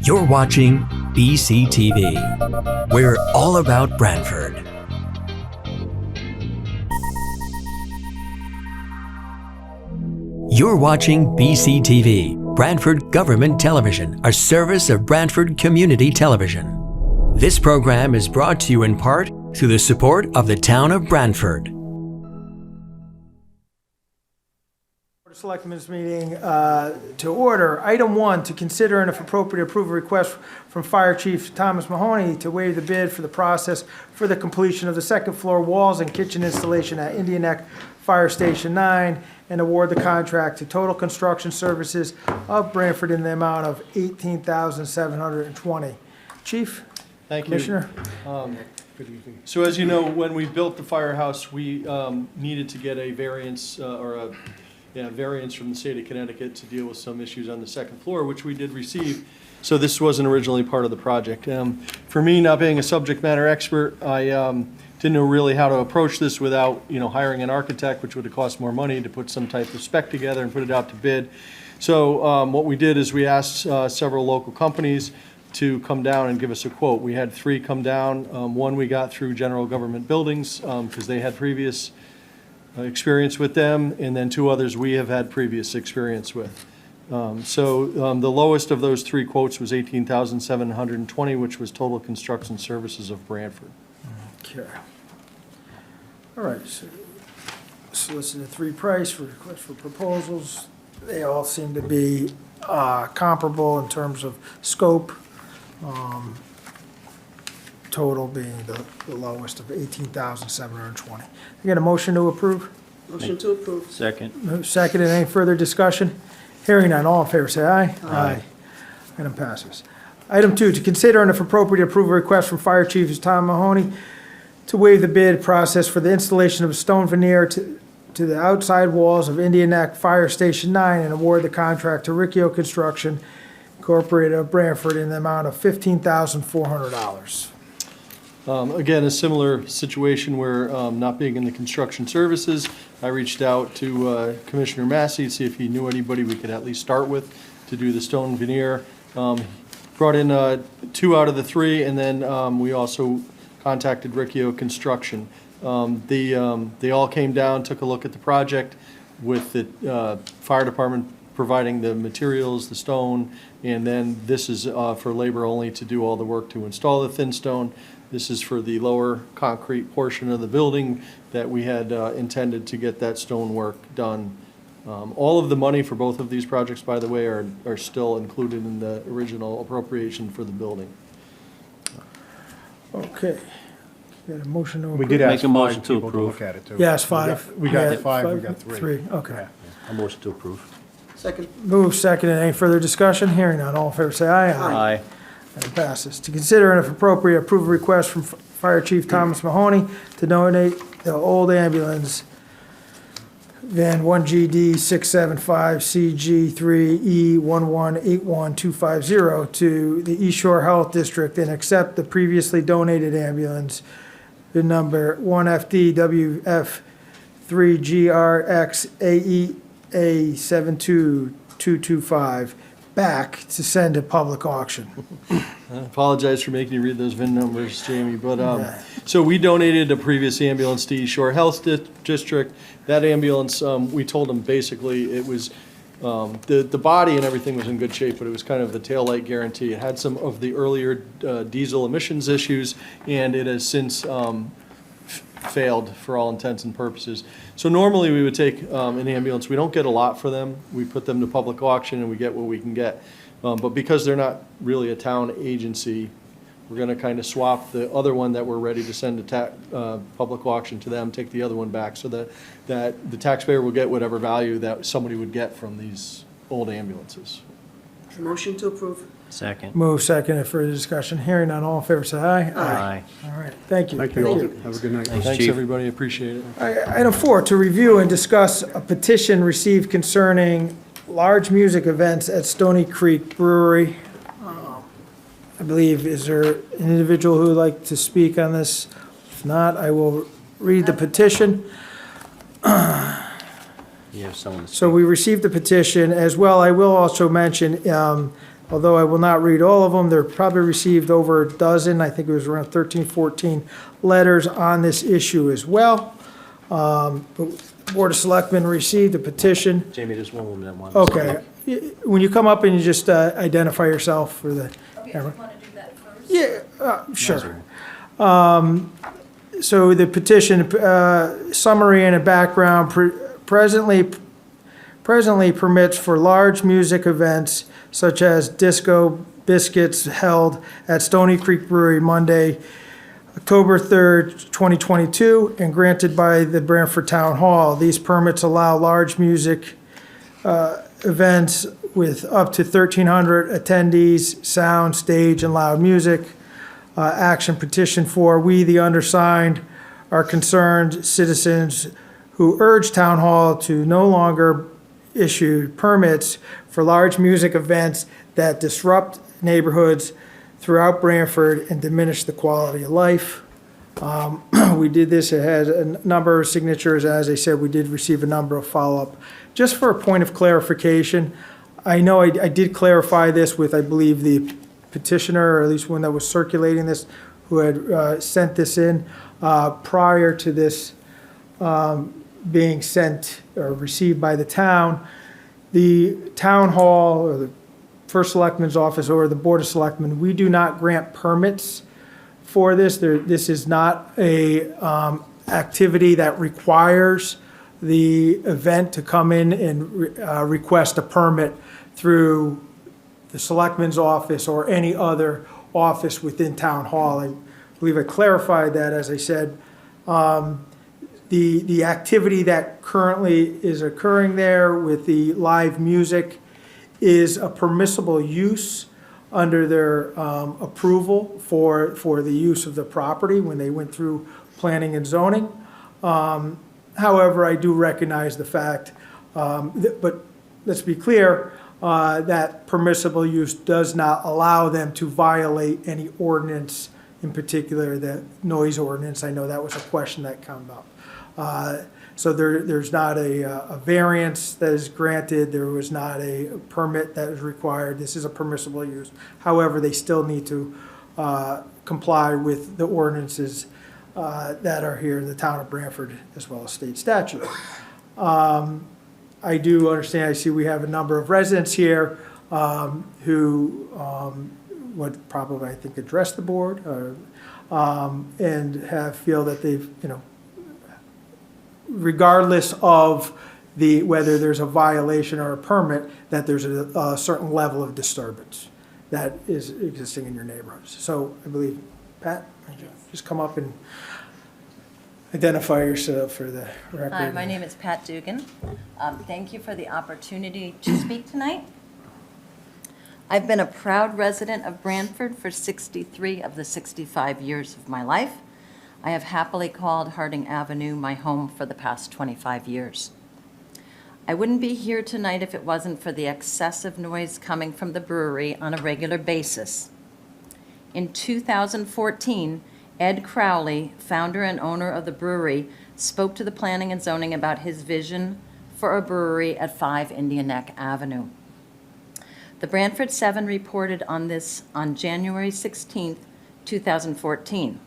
You're watching BCTV. We're all about Branford. You're watching BCTV, Branford Government Television, a service of Branford Community Television. This program is brought to you in part through the support of the town of Branford. Selectmen's meeting to order. Item 1, to consider and if appropriate approve a request from Fire Chief Thomas Mahoney to waive the bid for the process for the completion of the second floor walls and kitchen installation at Indian Neck Fire Station 9 and award the contract to Total Construction Services of Branford in the amount of $18,720. Chief? Thank you. Commissioner? So as you know, when we built the firehouse, we needed to get a variance variance from the state of Connecticut to deal with some issues on the second floor, which we did receive. So this wasn't originally part of the project. For me, not being a subject matter expert, I didn't know really how to approach this without, hiring an architect, which would have cost more money to put some type of spec together and put it out to bid. So what we did is we asked several local companies to come down and give us a quote. We had 3 come down. One we got through General Government Buildings because they had previous experience with them, and then 2 others we have had previous experience with. The lowest of those 3 quotes was $18,720, which was Total Construction Services of Branford. Okay. All right. So solicited 3 price for request for proposals. They all seem to be comparable in terms of scope. Total being the lowest of $18,720. You get a motion to approve? Motion to approve. Second. Move second. And any further discussion? Hearing none. All in favor, say aye. Aye. Item passes. Item 2, to consider and if appropriate approve a request from Fire Chief Tom Mahoney to waive the bid process for the installation of stone veneer to the outside walls of Indian Neck Fire Station 9 and award the contract to Riccio Construction Incorporated of Branford in the amount of $15,400. Again, a similar situation where, not being in the construction services, I reached out to Commissioner Massey to see if he knew anybody we could at least start with to do the stone veneer. Brought in 2 out of the 3, and then we also contacted Riccio Construction. They all came down, took a look at the project with the fire department providing the materials, the stone, and then this is for labor only to do all the work to install the thin stone. This is for the lower concrete portion of the building that we had intended to get that stone work done. All of the money for both of these projects, by the way, are still included in the original appropriation for the building. Okay. Got a motion to approve? We did ask Make a motion 5 to people to approve. look at it, too. Yes, 5. We got Yeah, 5, we got 3. 3, okay. A motion to approve. Second. Move second. And any further discussion? Hearing none. All in favor, say aye. Aye. Item passes. To consider and if appropriate approve a request from Fire Chief Thomas Mahoney to donate the old ambulance van 1GD675CG3E1181250 to the East Shore Health District and accept the previously donated ambulance, the number 1FDWF3GRXAEA72225, back to send to public auction. I apologize for making you read those VIN numbers, Jamie, but, so we donated a previous ambulance to East Shore Health District. That ambulance, we told them basically it was, the body and everything was in good shape, but it was kind of the taillight guarantee. It had some of the earlier diesel emissions issues, and it has since failed for all intents and purposes. So normally we would take an ambulance. We don't get a lot for them. We put them to public auction and we get what we can get. But because they're not really a town agency, we're going to kind of swap the other one that we're ready to send to public auction to them, take the other one back, so that the taxpayer will get whatever value that somebody would get from these old ambulances. Motion to approve. Second. Move second. And further discussion? Hearing none. All in favor, say aye. Aye. All right. Thank you. Thank you all. Have a good night. Thanks, Thanks, Chief. everybody. Appreciate it. Item 4, to review and discuss a petition received concerning large music events at Stony Creek Brewery. I believe, is there an individual who would like to speak on this? If not, I will read the petition. You have someone to So speak. we received the petition as well. I will also mention although I will not read all of them. They're probably received over a dozen, I think it was around 13, 14 letters on this issue as well. The Board of Selectmen received a petition. Jamie, there's one woman that wants. Okay, when you come up and you just identify yourself for the camera. Want to do that first? Yeah, sure. So the petition, summary and a background, presently permits for large music events such as Disco Biscuits held at Stony Creek Brewery Monday, October 3rd, 2022, and granted by the Branford Town Hall. These permits allow large music events with up to 1,300 attendees, sound, stage, and loud music. Action petition for we, the undersigned, are concerned citizens who urge Town Hall to no longer issue permits for large music events that disrupt neighborhoods throughout Branford and diminish the quality of life. We did this, it had a number of signatures. As I said, we did receive a number of follow-up. Just for a point of clarification, I know I did clarify this with, I believe, the petitioner, or at least one that was circulating this, who had sent this in prior to this being sent or received by the town. The town hall or the first selectman's office or the board of selectmen, we do not grant permits for this. This is not a activity that requires the event to come in and request a permit through the selectman's office or any other office within town hall. I believe I clarified that, as I said. The activity that currently is occurring there with the live music is a permissible use under their approval for the use of the property when they went through planning and zoning. However, I do recognize the fact, but let's be clear, that permissible use does not allow them to violate any ordinance, in particular the noise ordinance. I know that was a question that came up. So there's not a variance that is granted. There was not a permit that is required. This is a permissible use. However, they still need to comply with the ordinances that are here in the town of Branford, as well as state statute. I do understand, I see we have a number of residents here who would probably, I think, address the board and feel that they've, regardless of whether there's a violation or a permit, that there's a certain level of disturbance that is existing in your neighborhoods. So I believe, Pat, just come up and identify yourself for the record. Hi, my name is Pat Dugan. Thank you for the opportunity to speak tonight. I've been a proud resident of Branford for 63 of the 65 years of my life. I have happily called Harding Avenue my home for the past 25 years. I wouldn't be here tonight if it wasn't for the excessive noise coming from the brewery on a regular basis. In 2014, Ed Crowley, founder and owner of the brewery, spoke to the planning and zoning about his vision for a brewery at 5 Indian Neck Avenue. The Branford 7 reported on this on January 16, 2014.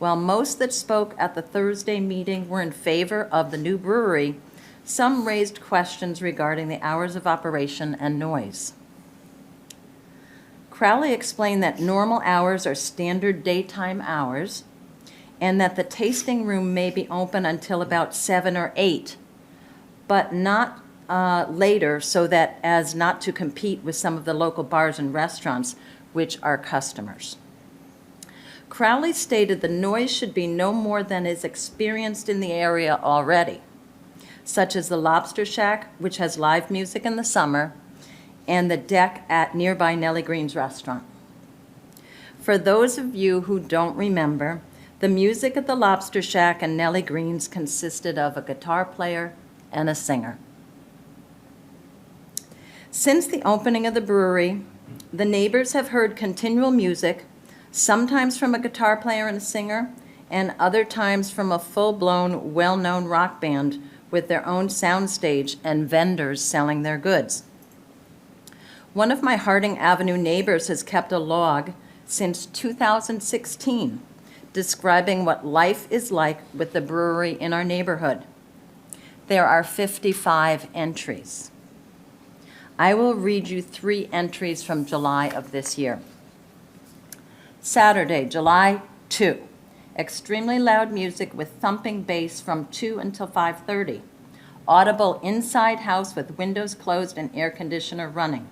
While most that spoke at the Thursday meeting were in favor of the new brewery, some raised questions regarding the hours of operation and noise. Crowley explained that normal hours are standard daytime hours and that the tasting room may be open until about 7 or 8, but not later, so that as not to compete with some of the local bars and restaurants, which are customers. Crowley stated the noise should be no more than is experienced in the area already, such as the Lobster Shack, which has live music in the summer, and the deck at nearby Nellie Green's restaurant. For those of you who don't remember, the music at the Lobster Shack and Nellie Green's consisted of a guitar player and a singer. Since the opening of the brewery, the neighbors have heard continual music, sometimes from a guitar player and a singer, and other times from a full-blown, well-known rock band with their own soundstage and vendors selling their goods. One of my Harding Avenue neighbors has kept a log since 2016 describing what life is like with the brewery in our neighborhood. There are 55 entries. I will read you 3 entries from July of this year. Saturday, July 2. Extremely loud music with thumping bass from 2 until 5:30. Audible inside house with windows closed and air conditioner running.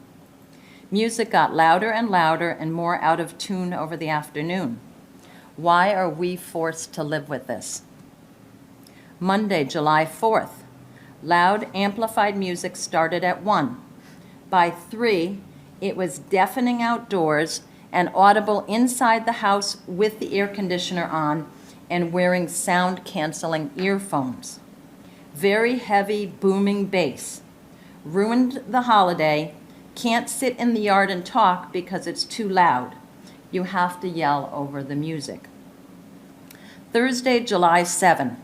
Music got louder and louder and more out of tune over the afternoon. Why are we forced to live with this? Monday, July 4th. Loud amplified music started at 1. By 3, it was deafening outdoors and audible inside the house with the air conditioner on and wearing sound-canceling earphones. Very heavy, booming bass. Ruined the holiday. Can't sit in the yard and talk because it's too loud. You have to yell over the music. Thursday, July 7.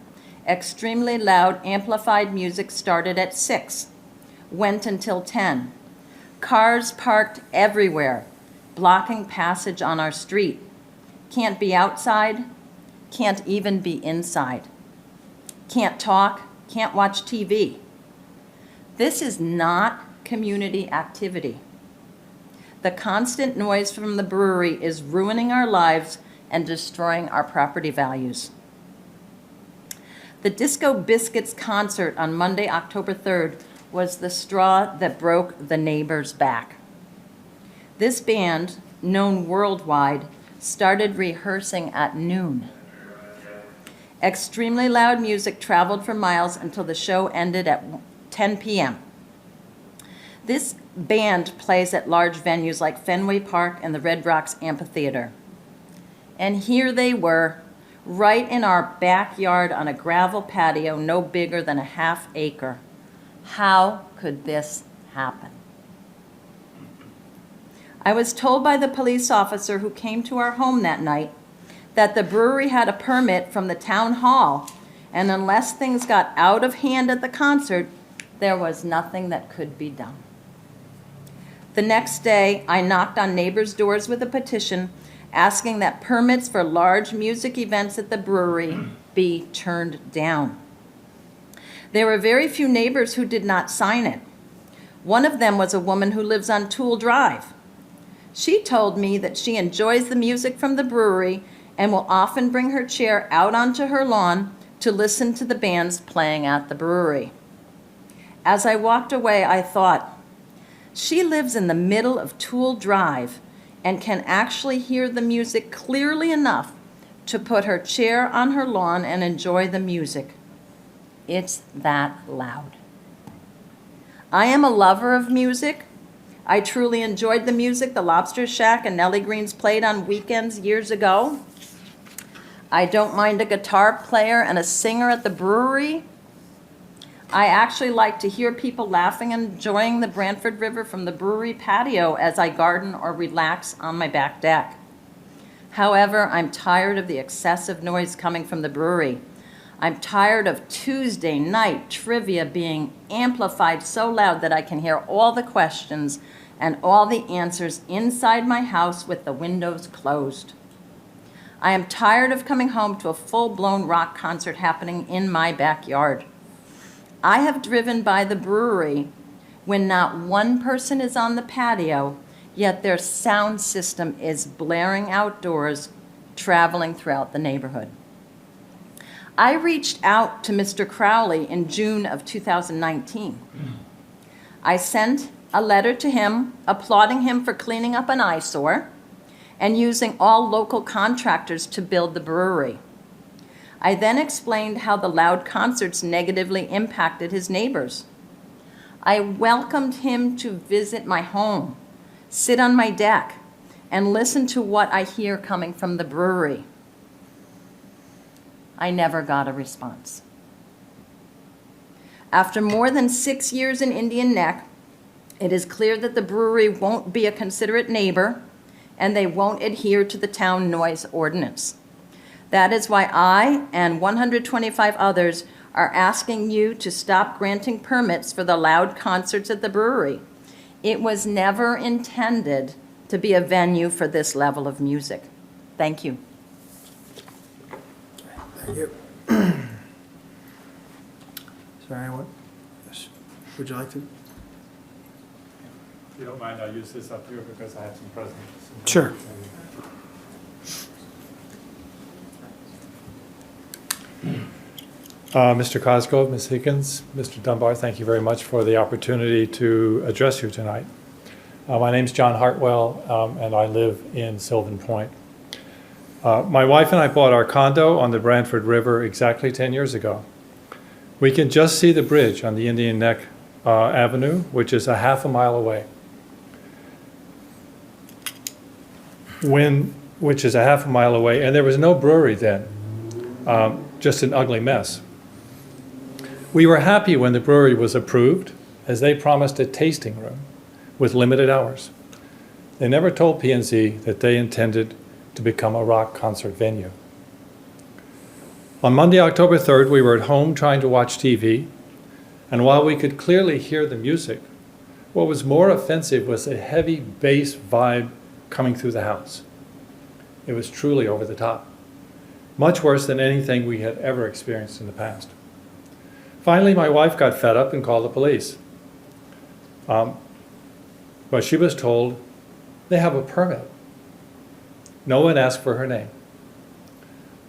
Extremely loud amplified music started at 6. Went until 10. Cars parked everywhere, blocking passage on our street. Can't be outside, can't even be inside. Can't talk, can't watch TV. This is not community activity. The constant noise from the brewery is ruining our lives and destroying our property values. The Disco Biscuits concert on Monday, October 3rd was the straw that broke the neighbor's back. This band, known worldwide, started rehearsing at noon. Extremely loud music traveled for miles until the show ended at 10 p.m. This band plays at large venues like Fenway Park and the Red Rocks Amphitheater. And here they were, right in our backyard on a gravel patio no bigger than a half acre. How could this happen? I was told by the police officer who came to our home that night that the brewery had a permit from the town hall, and unless things got out of hand at the concert, there was nothing that could be done. The next day, I knocked on neighbors' doors with a petition asking that permits for large music events at the brewery be turned down. There were very few neighbors who did not sign it. One of them was a woman who lives on Tool Drive. She told me that she enjoys the music from the brewery and will often bring her chair out onto her lawn to listen to the bands playing at the brewery. As I walked away, I thought, she lives in the middle of Tool Drive and can actually hear the music clearly enough to put her chair on her lawn and enjoy the music. It's that loud. I am a lover of music. I truly enjoyed the music the Lobster Shack and Nellie Green's played on weekends years ago. I don't mind a guitar player and a singer at the brewery. I actually like to hear people laughing and enjoying the Branford River from the brewery patio as I garden or relax on my back deck. However, I'm tired of the excessive noise coming from the brewery. I'm tired of Tuesday night trivia being amplified so loud that I can hear all the questions and all the answers inside my house with the windows closed. I am tired of coming home to a full-blown rock concert happening in my backyard. I have driven by the brewery when not one person is on the patio, yet their sound system is blaring outdoors, traveling throughout the neighborhood. I reached out to Mr. Crowley in June of 2019. I sent a letter to him applauding him for cleaning up an eyesore and using all local contractors to build the brewery. I then explained how the loud concerts negatively impacted his neighbors. I welcomed him to visit my home, sit on my deck, and listen to what I hear coming from the brewery. I never got a response. After more than 6 years in Indian Neck, it is clear that the brewery won't be a considerate neighbor and they won't adhere to the town noise ordinance. That is why I and 125 others are asking you to stop granting permits for the loud concerts at the brewery. It was never intended to be a venue for this level of music. Thank you. Thank you. Sorry, what? Yes. Would you like to? If you don't mind, I'll use this up here because I have some presents. Sure. Mr. Cosgrove, Ms. Higgins, Mr. Dunbar, thank you very much for the opportunity to address you tonight. My name's John Hartwell, and I live in Sylvan Point. My wife and I bought our condo on the Branford River exactly 10 years ago. We can just see the bridge on the Indian Neck Avenue, which is a half a mile away. Which is a half a mile away, and there was no brewery then, just an ugly mess. We were happy when the brewery was approved, as they promised a tasting room with limited hours. They never told P&Z that they intended to become a rock concert venue. On Monday, October 3rd, we were at home trying to watch TV, and while we could clearly hear the music, what was more offensive was a heavy bass vibe coming through the house. It was truly over the top, much worse than anything we had ever experienced in the past. Finally, my wife got fed up and called the police. But she was told they have a permit. No one asked for her name.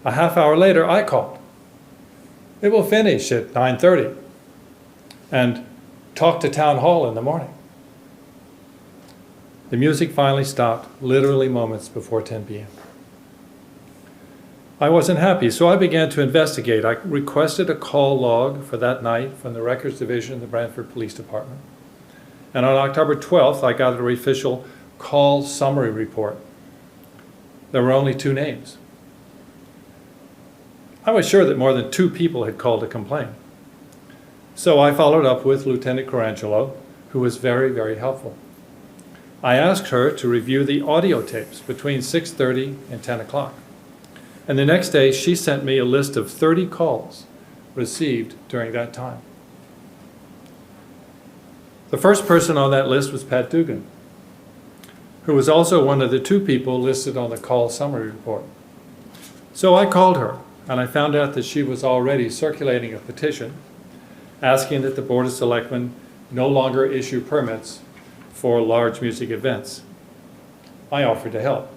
A half hour later, I called. It will finish at 9:30 and talk to town hall in the morning. The music finally stopped, literally moments before 10 p.m. I wasn't happy, so I began to investigate. I requested a call log for that night from the Records Division of the Branford Police Department. And on October 12th, I got an official call summary report. There were only 2 names. I was sure that more than 2 people had called to complain. So I followed up with Lieutenant Corangelo, who was very, very helpful. I asked her to review the audio tapes between 6:30 and 10 o'clock. And the next day, she sent me a list of 30 calls received during that time. The first person on that list was Pat Dugan, who was also one of the 2 people listed on the call summary report. So I called her, and I found out that she was already circulating a petition asking that the Board of Selectmen no longer issue permits for large music events. I offered to help.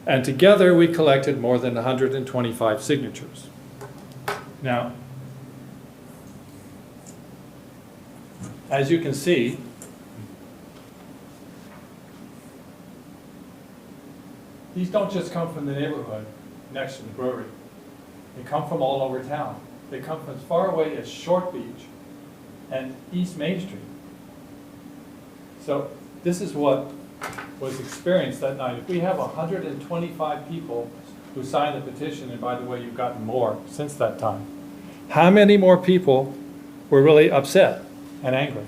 And together we collected more than 125 signatures. Now, as you can see, these don't just come from the neighborhood next to the brewery. They come from all over town. They come from as far away as Short Beach and East Main Street. So this is what was experienced that night. If we have 125 people who signed the petition, and by the way, you've gotten more since that time, how many more people were really upset and angry?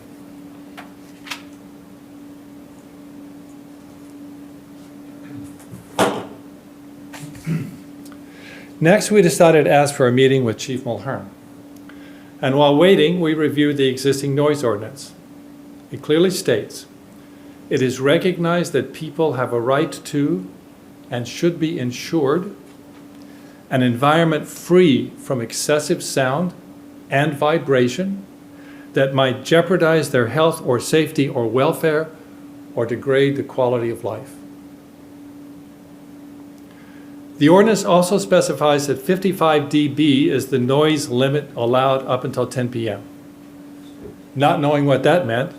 Next, we decided to ask for a meeting with Chief Mulhern. And while waiting, we reviewed the existing noise ordinance. It clearly states, it is recognized that people have a right to and should be ensured an environment free from excessive sound and vibration that might jeopardize their health or safety or welfare or degrade the quality of life. The ordinance also specifies that 55 dB is the noise limit allowed up until 10 p.m. Not knowing what that meant,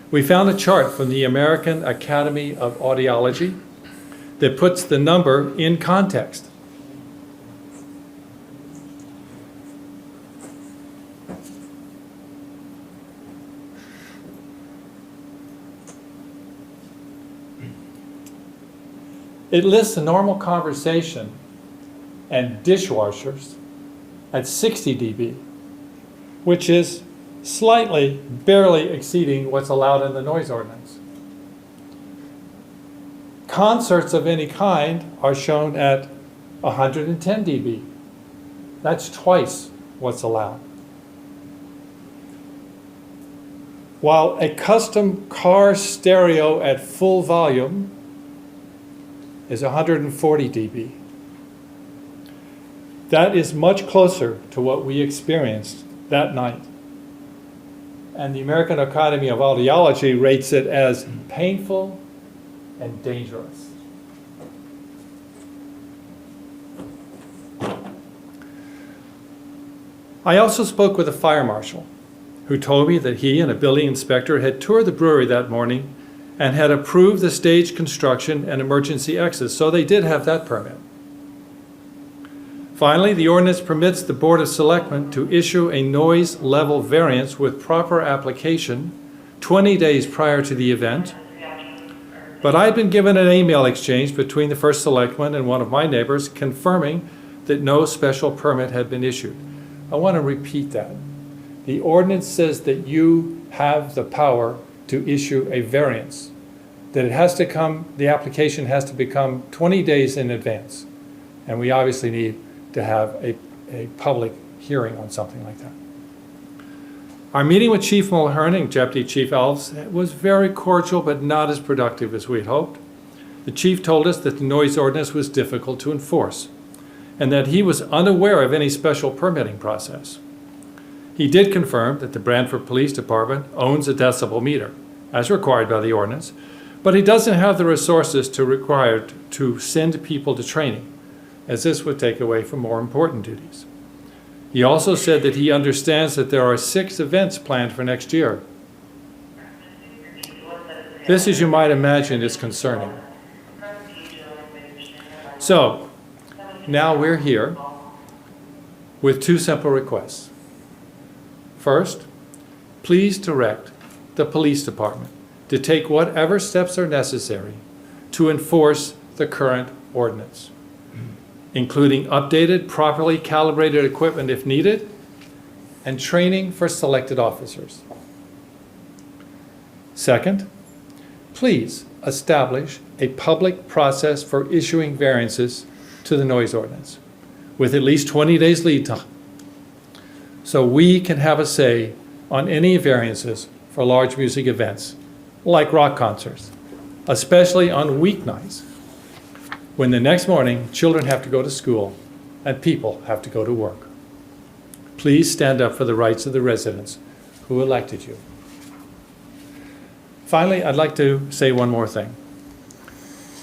we found a chart from the American Academy of Audiology that puts the number in context. It lists a normal conversation and dishwashers at 60 dB, which is slightly, barely exceeding what's allowed in the noise ordinance. Concerts of any kind are shown at 110 dB. That's twice what's allowed. while a custom car stereo at full volume is 140 dB. That is much closer to what we experienced that night. And the American Academy of Audiology rates it as painful and dangerous. I also spoke with a fire marshal who told me that he and a building inspector had toured the brewery that morning and had approved the stage construction and emergency exits, so they did have that permit. Finally, the ordinance permits the Board of Selectmen to issue a noise level variance with proper application 20 days prior to the event. But I had been given an email exchange between the first selectman and one of my neighbors confirming that no special permit had been issued. I want to repeat that. The ordinance says that you have the power to issue a variance, that it has to come, the application has to become 20 days in advance. And we obviously need to have a public hearing on something like that. Our meeting with Chief Mulhern and Deputy Chief Elves was very cordial, but not as productive as we had hoped. The chief told us that the noise ordinance was difficult to enforce, and that he was unaware of any special permitting process. He did confirm that the Branford Police Department owns a decibel meter, as required by the ordinance, but he doesn't have the resources required to send people to training, as this would take away from more important duties. He also said that he understands that there are 6 events planned for next year. This, as you might imagine, is concerning. So, now we're here with 2 simple requests. First, please direct the police department to take whatever steps are necessary to enforce the current ordinance, including updated, properly calibrated equipment if needed, and training for selected officers. Second, please establish a public process for issuing variances to the noise ordinance with at least 20 days lead time, so we can have a say on any variances for large music events, like rock concerts, especially on weeknights, when the next morning children have to go to school and people have to go to work. Please stand up for the rights of the residents who elected you. Finally, I'd like to say one more thing.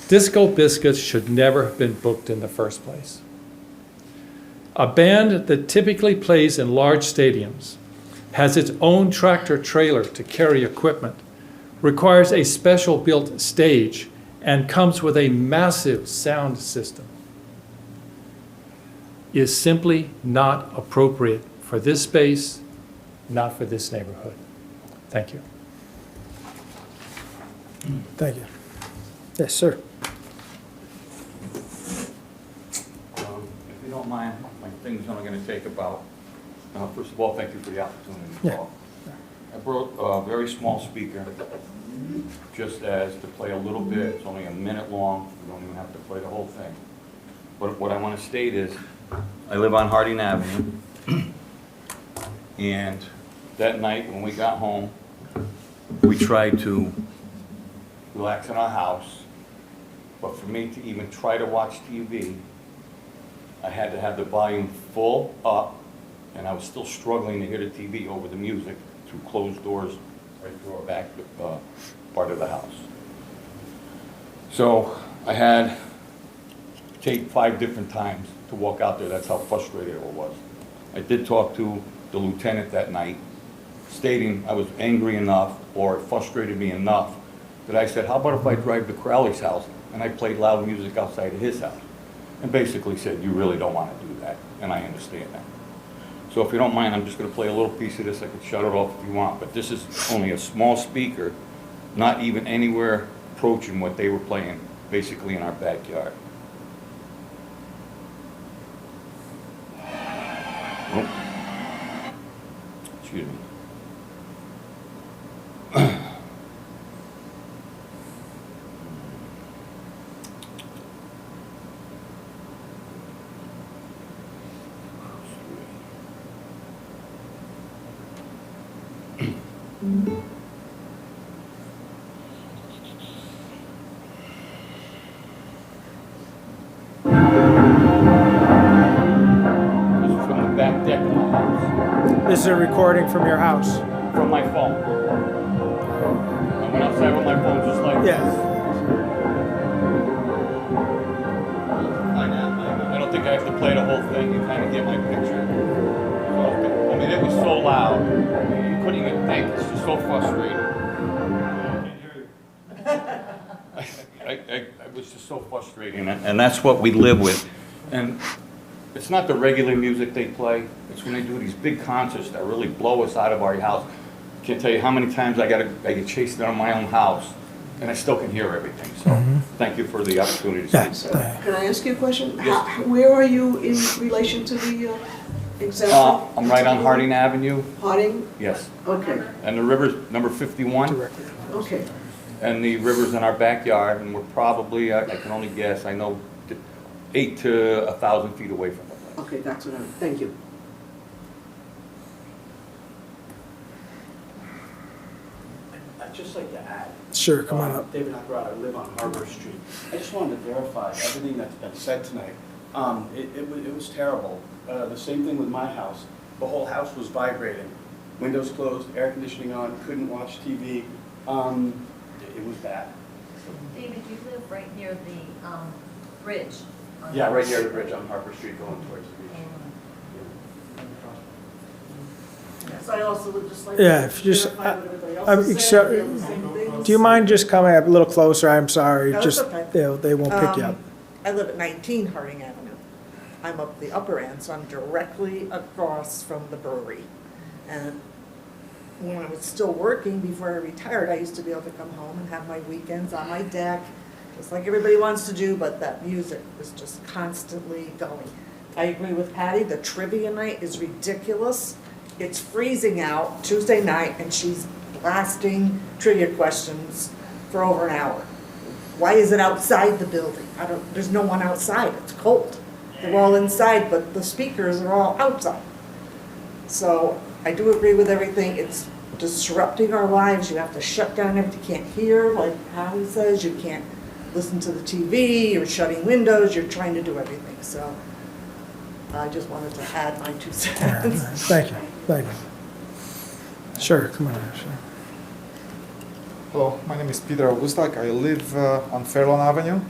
Disco Biscuits should never have been booked in the first place. A band that typically plays in large stadiums, has its own tractor trailer to carry equipment, requires a special built stage, and comes with a massive sound system, is simply not appropriate for this space, not for this neighborhood. Thank you. Thank you. Yes, sir. If you don't mind, my thing's only going to take about, first of all, thank you for the opportunity to Yeah. talk. I brought a very small speaker, just as to play a little bit. It's only a minute long. You don't even have to play the whole thing. But what I want to state is, I live on Harding Avenue, and that night when we got home, we tried to relax in our house, but for me to even try to watch TV, I had to have the volume full up, and I was still struggling to hear the TV over the music through closed doors right through our back part of the house. So I had to take 5 different times to walk out there. That's how frustrated I was. I did talk to the lieutenant that night, stating I was angry enough, or it frustrated me enough, that I said, how about if I drive to Crowley's house and I played loud music outside of his house? And basically said, you really don't want to do that, and I understand that. So if you don't mind, I'm just going to play a little piece of this. I could shut it off if you want, but this is only a small speaker, not even anywhere approaching what they were playing, basically in our backyard. Oh. Excuse me. my house. This is a recording from your house. From my phone. I went outside with my phone just like Yeah. this. I don't think I have to play the whole thing. You kind of get my picture. I mean, it was so loud. You couldn't even think. It's just so frustrating. It was just so frustrating, and that's what we live with. And it's not the regular music they play. It's when they do these big concerts that really blow us out of our house. Can't tell you how many times I get chased out of my own house, and I still can hear everything. So thank you for the opportunity to speak. Can I ask you a question? Yes. Where are you in relation to the exemption? I'm right on Harding Avenue. Harding? Yes. Okay, And the river's number 51. okay. And the river's in our backyard, and we're probably, I can only guess, I know 8 to 1,000 feet away from it. Okay, that's what thank you. I'd just like to add. Sure, come on up. David Nakarada, I live on Harbor Street. I just wanted to verify everything that's been said tonight. It was terrible. The same thing with my house. The whole house was vibrating. Windows closed, air conditioning on, couldn't watch TV. It was bad. David, you live right near the bridge. Yeah, right near the bridge on Harbor Street going towards the beach. So I also would just like Yeah, if you just, verify what everybody else I'm is except- saying, they're the same things. Do you mind just coming up a little closer? I'm sorry, No, just, it's okay. they won't pick you up. I live at 19 Harding Avenue. I'm up the upper end, so I'm directly across from the brewery. And when I was still working, before I retired, I used to be able to come home and have my weekends on my deck, just like everybody wants to do, but that music was just constantly going. I agree with Patty, the trivia night is ridiculous. It's freezing out Tuesday night, and she's blasting trivia questions for over an hour. Why is it outside the building? There's no one outside, it's cold. They're all inside, but the speakers are all outside. So I do agree with everything, it's disrupting our lives, you have to shut down everything, you can't hear, like Howie says, you can't listen to the TV, you're shutting windows, you're trying to do everything, so I just wanted to add my 2 cents. Thank you. Sure, come on, sure. Hello, my name is Peter Augustak. I live on Fairlawn Avenue,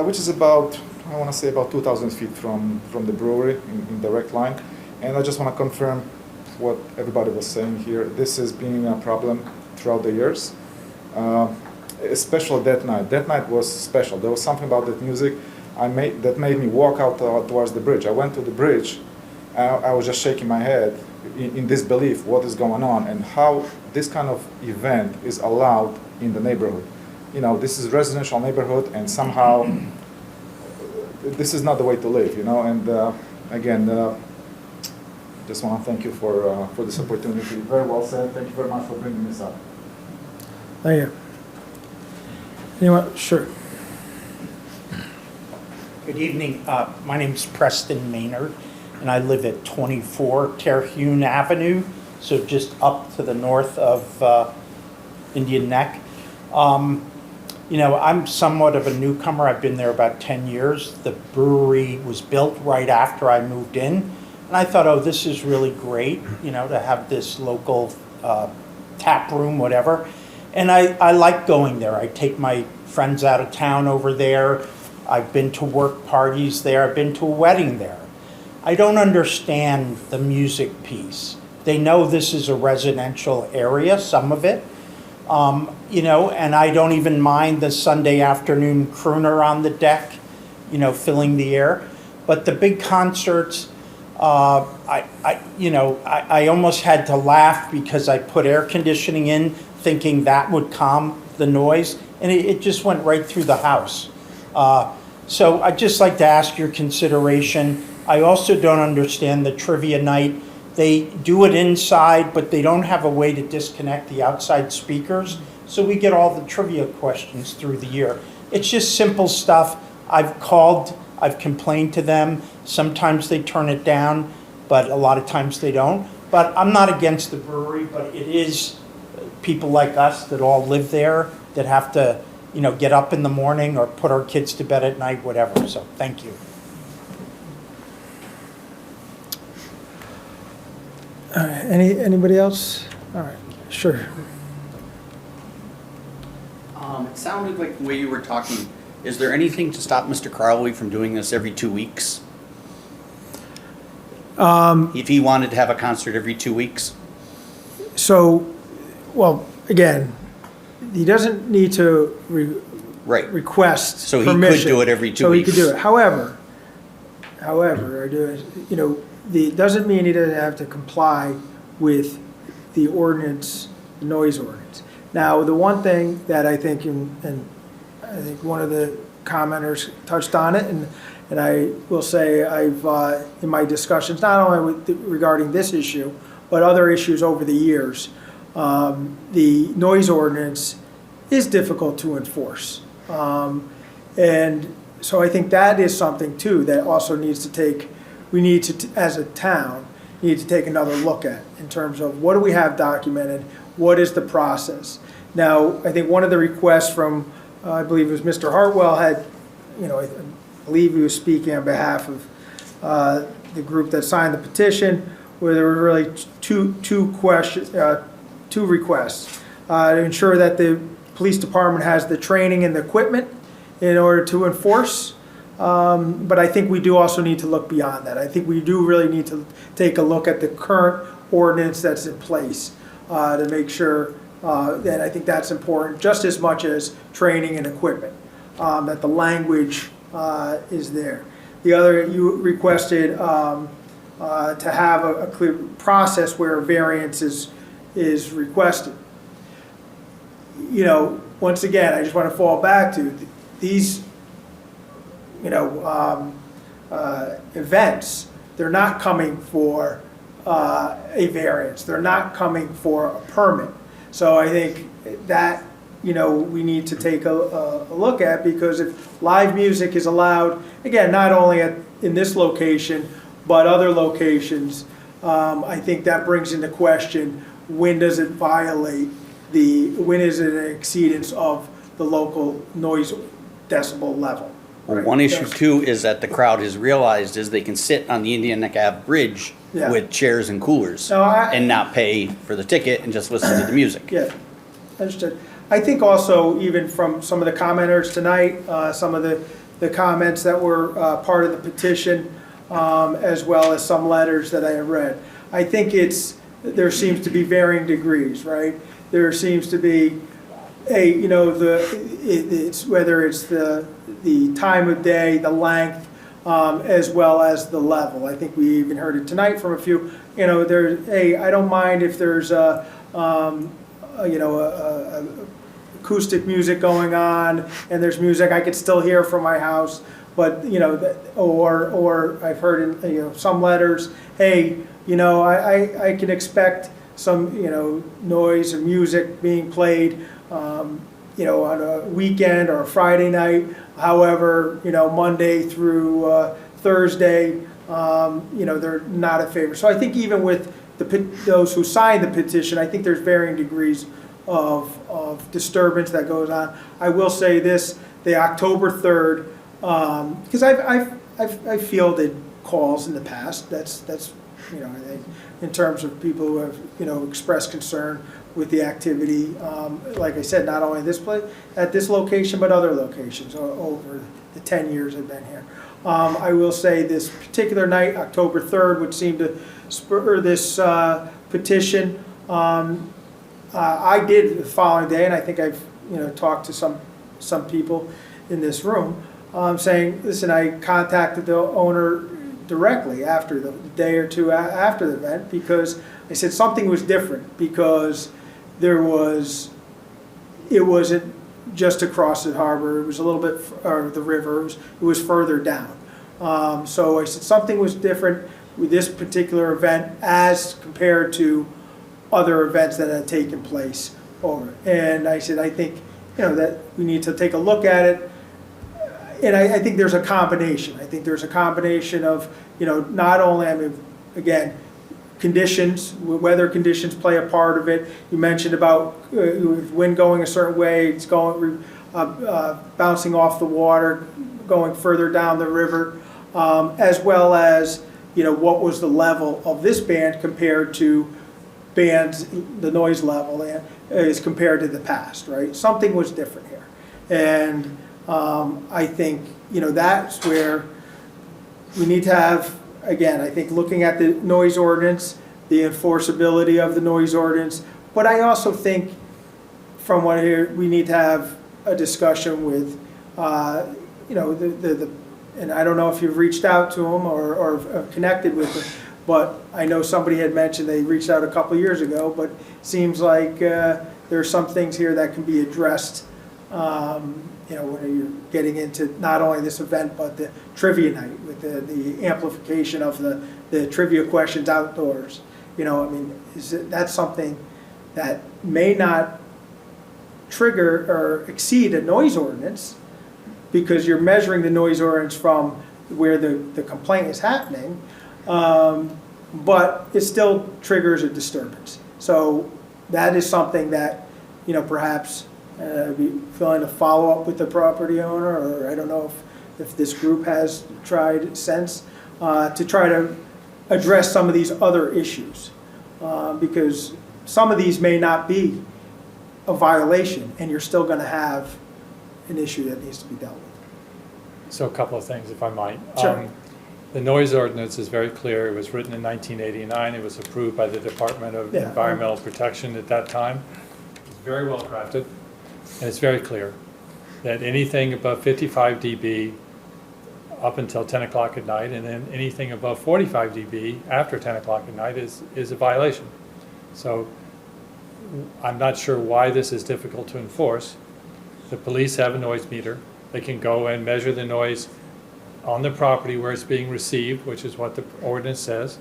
which is about, I want to say about 2,000 feet from the brewery in direct line. And I just want to confirm what everybody was saying here. This has been a problem throughout the years, especially that night. That night was special. There was something about that music that made me walk out towards the bridge. I went to the bridge, I was just shaking my head in disbelief what is going on and how this kind of event is allowed in the neighborhood. You know, this is a residential neighborhood, and somehow this is not the way to live, you know. And again, just want to thank you for this opportunity. Very well said. Thank you very much for bringing this up. Thank you. Anyone? Sure. Good evening. My name's Preston Maynard, and I live at 24 Terhune Avenue, so just up to the north of Indian Neck. You know, I'm somewhat of a newcomer. I've been there about 10 years. The brewery was built right after I moved in, and I thought, oh, this is really great, you know, to have this local tap room, whatever. And I like going there. I take my friends out of town over there. I've been to work parties there. I've been to a wedding there. I don't understand the music piece. They know this is a residential area, some of it, you know, and I don't even mind the Sunday afternoon crooner on the deck, you know, filling the air. But the big concerts, I almost had to laugh because I put air conditioning in thinking that would calm the noise, and it just went right through the house. So I'd just like to ask your consideration. I also don't understand the trivia night. They do it inside, but they don't have a way to disconnect the outside speakers. So we get all the trivia questions through the year. It's just simple stuff. I've called, I've complained to them. Sometimes they turn it down, but a lot of times they don't. But I'm not against the brewery, but it is people like us that all live there that have to, you know, get up in the morning or put our kids to bed at night, whatever. So thank you. All right, anybody else? All right, sure. It sounded like the way you were talking, is there anything to stop Mr. Crowley from doing this every 2 weeks? If he wanted to have a concert every 2 weeks? So, well, again, he doesn't need to Right. request So he could permission. do it every 2 So he weeks. could do it. However, doesn't mean he doesn't have to comply with the ordinance, the noise ordinance. Now, the one thing that I think, and I think one of the commenters touched on it, and I will say I've, in my discussions, not only regarding this issue, but other issues over the years, the noise ordinance is difficult to enforce. And so I think that is something too that also needs to take, we need to, as a town, need to take another look at in terms of what do we have documented, what is the process. Now, I think one of the requests from, I believe it was Mr. Hartwell had, I believe he was speaking on behalf of the group that signed the petition, where there were really two requests to ensure that the police department has the training and the equipment in order to enforce. But I think we do also need to look beyond that. I think we do really need to take a look at the current ordinance that's in place to make sure that I think that's important just as much as training and equipment, that the language is there. The other, you requested to have a clear process where a variance is requested. Once again, I just want to fall back to these, events. They're not coming for a variance. They're not coming for a permit. So I think that, we need to take a look at, because if live music is allowed, again, not only in this location, but other locations, I think that brings into question, when does it violate when is it an exceedance of the local noise decibel level? Well, one issue too is that the crowd has realized is they can sit on the Indian Neck Ave Bridge Yeah. with chairs and coolers No, and not pay for the ticket and just listen to the music. Yeah, understood. I think also, even from some of the commenters tonight, some of the comments that were part of the petition, as well as some letters that I have read, I think there seems to be varying degrees, right? There seems to be it's whether it's the time of day, the length, as well as the level. I think we even heard it tonight from a few. I don't mind if there's acoustic music going on, and there's music I could still hear from my house. But or I've heard in some letters, hey, I can expect some noise or music being played on a weekend or a Friday night. However, Monday through Thursday, they're not a favor. So I think even with those who signed the petition, I think there's varying degrees of disturbance that goes on. I will say this: the October 3rd, because I've fielded calls in the past. That's I think in terms of people who have expressed concern with the activity. Like I said, not only this place at this location, but other locations over the 10 years I've been here. I will say this particular night, October 3rd, would seem to spur this petition. I did the following day, and I think I've talked to some people in this room, saying, listen, I contacted the owner directly after the day or two after the event, because I said something was different, because it wasn't just across the harbor, it was a little bit, or the river, it was further down. So I said something was different with this particular event as compared to other events that had taken place over. And I said, I think, that we need to take a look at it. And I think there's a combination. I think there's a combination of, not only, again, conditions, weather conditions play a part of it. You mentioned about wind going a certain way, it's going, bouncing off the water, going further down the river, as well as, what was the level of this band compared to bands, the noise level as compared to the past, right? Something was different here. And I think, that's where we need to have, again, I think looking at the noise ordinance, the enforceability of the noise ordinance, but I also think from what I hear, we need to have a discussion with, and I don't know if you've reached out to them or connected with them, but I know somebody had mentioned they reached out a couple years ago, but it seems like there are some things here that can be addressed, when you're getting into not only this event, but the trivia night with the amplification of the trivia questions outdoors. That's something that may not trigger or exceed a noise ordinance because you're measuring the noise ordinance from where the complaint is happening, but it still triggers a disturbance. So that is something that, perhaps be willing to follow up with the property owner, or I don't know if this group has tried since, to try to address some of these other issues. Because some of these may not be a violation, and you're still going to have an issue that needs to be dealt with. So a couple of things, if I might. Sure. The noise ordinance is very clear. It was written in 1989. It was approved by the Department of Environmental Protection at that time. It's very well crafted, and it's very clear that anything above 55 dB up until 10 o'clock at night, and then anything above 45 dB after 10 o'clock at night is a violation. So I'm not sure why this is difficult to enforce. The police have a noise meter. They can go and measure the noise on the property where it's being received, which is what the ordinance says.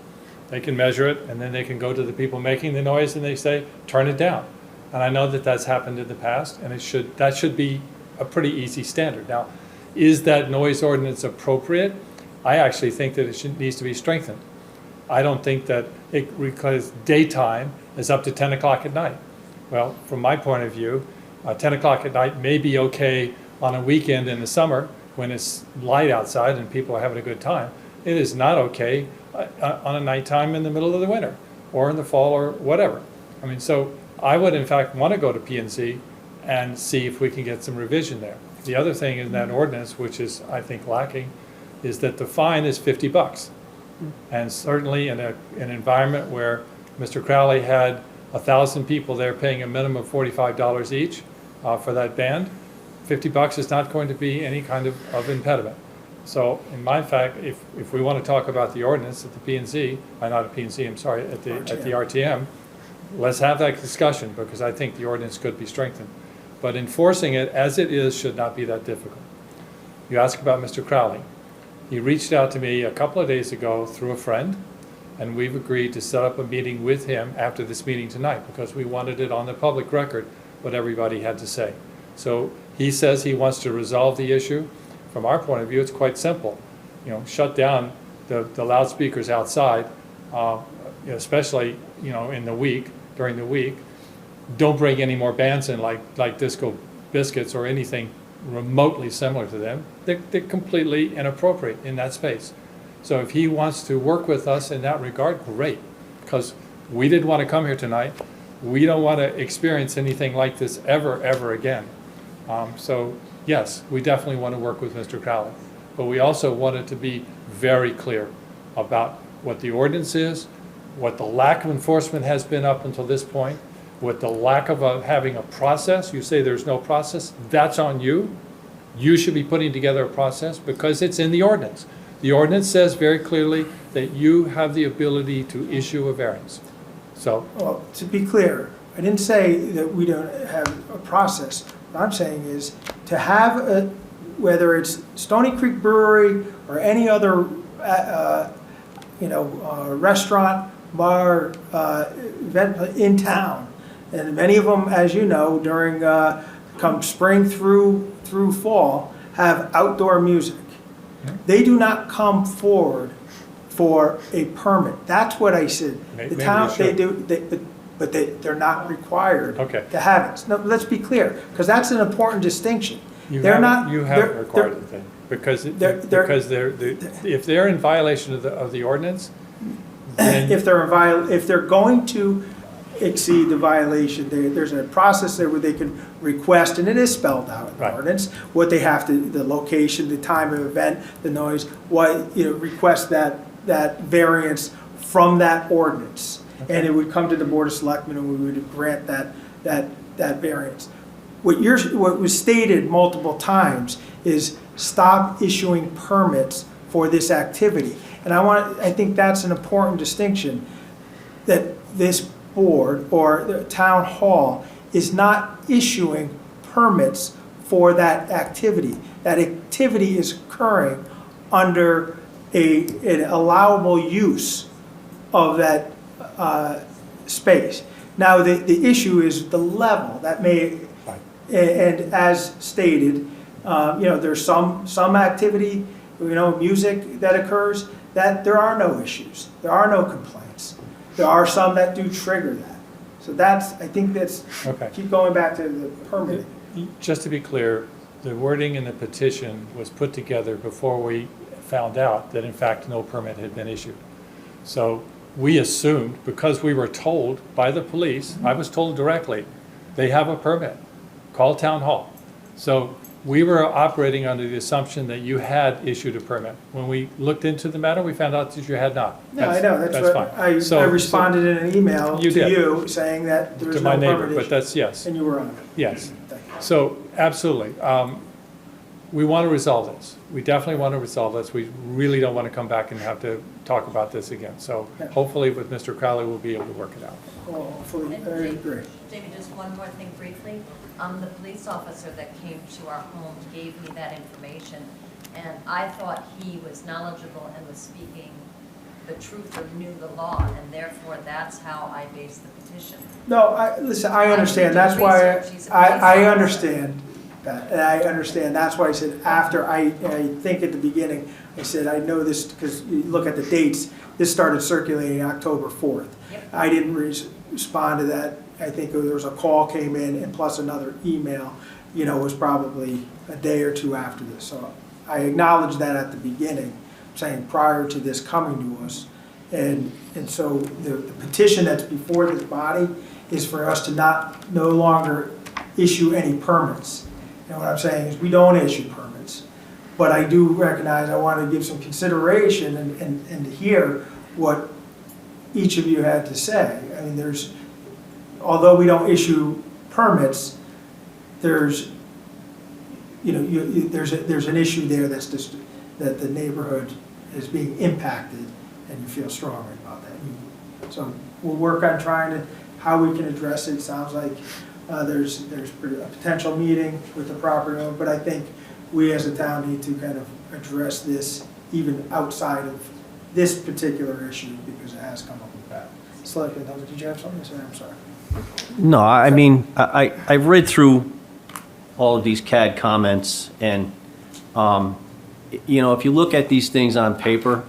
They can measure it, and then they can go to the people making the noise and they say, turn it down. And I know that that's happened in the past, and that should be a pretty easy standard. Now, is that noise ordinance appropriate? I actually think that it needs to be strengthened. I don't think that because daytime is up to 10 o'clock at night. Well, from my point of view, 10 o'clock at night may be okay on a weekend in the summer when it's light outside and people are having a good time. It is not okay on a nighttime in the middle of the winter or in the fall or whatever. So I would in fact want to go to P&Z and see if we can get some revision there. The other thing in that ordinance, which is I think lacking, is that the fine is $50. And certainly in an environment where Mr. Crowley had 1,000 people there paying a minimum of $45 each for that band, $50 is not going to be any kind of impediment. So in my fact, if we want to talk about the ordinance at the P&Z, not at P&Z, I'm sorry, at the RTM, let's have that discussion because I think the ordinance could be strengthened. But enforcing it as it is should not be that difficult. You ask about Mr. Crowley. He reached out to me a couple of days ago through a friend, and we've agreed to set up a meeting with him after this meeting tonight because we wanted it on the public record what everybody had to say. So he says he wants to resolve the issue. From our point of view, it's quite simple. Shut down the loudspeakers outside, especially in the week, during the week. Don't bring any more bands in like Disco Biscuits or anything remotely similar to them. They're completely inappropriate in that space. So if he wants to work with us in that regard, great, because we didn't want to come here tonight. We don't want to experience anything like this ever again. So yes, we definitely want to work with Mr. Crowley, but we also wanted to be very clear about what the ordinance is, what the lack of enforcement has been up until this point, with the lack of having a process. You say there's no process, that's on you. You should be putting together a process because it's in the ordinance. The ordinance says very clearly that you have the ability to issue a variance. So, well, to be clear, I didn't say that we don't have a process. What I'm saying is to have whether it's Stony Creek Brewery or any other, restaurant, bar, event in town, and many of them, as you know, during come spring through fall, have outdoor music. They do not come forward for a permit. That's what I said. The town, they do, but they're not required to have it. No, let's be clear, because that's an important distinction. You haven't required the thing. Because, They're- if they're in violation of the ordinance, then If they're going to exceed the violation, there's a process there where they can request, and it is spelled out in the Right. ordinance, what they have to, the location, the time of event, the noise, request that variance from that ordinance. And it would come to the Board of Selectmen, and we would grant that variance. What was stated multiple times is stop issuing permits for this activity. And I think that's an important distinction, that this board or the town hall is not issuing permits for that activity. That activity is occurring under an allowable use of that space. Now, the issue is the level that may, and as stated, there's some activity, music that occurs, that there are no issues. There are no complaints. There are some that do trigger that. So I think that's, Okay. keep going back to the permitting. just to be clear, the wording in the petition was put together before we found out that in fact no permit had been issued. So we assumed, because we were told by the police, I was told directly, they have a permit, call town hall. So we were operating under the assumption that you had issued a permit. When we looked into the matter, we found out that you had not. No, I know, that's what, fine. So- I responded in an email You to did. you saying that there was To no my neighbor, permit but issue. that's, yes, And you were on it. yes. Thank you. So, absolutely. We want to resolve this. We definitely want to resolve this. We really don't want to come back and have to talk about this again. So Yeah. hopefully with Mr. Crowley, we'll be able to work it out. Well, hopefully, I agree. Jamie, just one more thing briefly. The police officer that came to our home gave me that information, and I thought he was knowledgeable and was speaking the truth or knew the law, and therefore that's how I based the petition. No, listen, I understand, I that's did why, research. He's a I police officer. understand that, and I understand, that's why I said after, I think at the beginning, I said, I know this, because you look at the dates, this started circulating October 4th. Yep. I didn't respond to that, I think there was a call came in, and plus another email, was probably a day or two after this, so I acknowledged that at the beginning, saying prior to this coming to us. And so the petition that's before this body is for us to no longer issue any permits. And what I'm saying is we don't issue permits. But I do recognize, I want to give some consideration and hear what each of you had to say. I mean, although we don't issue permits, there's an issue there that's just, that the neighborhood is being impacted, and you feel strongly about that. So we'll work on how we can address it. Sounds like there's a potential meeting with the property owner, but I think we as a town need to kind of address this even outside of this particular issue, because it has come up with that. Selectman, did you have something to say? I'm sorry. No, I mean, I've read through all of these CAD comments, and, if you look at these things on paper,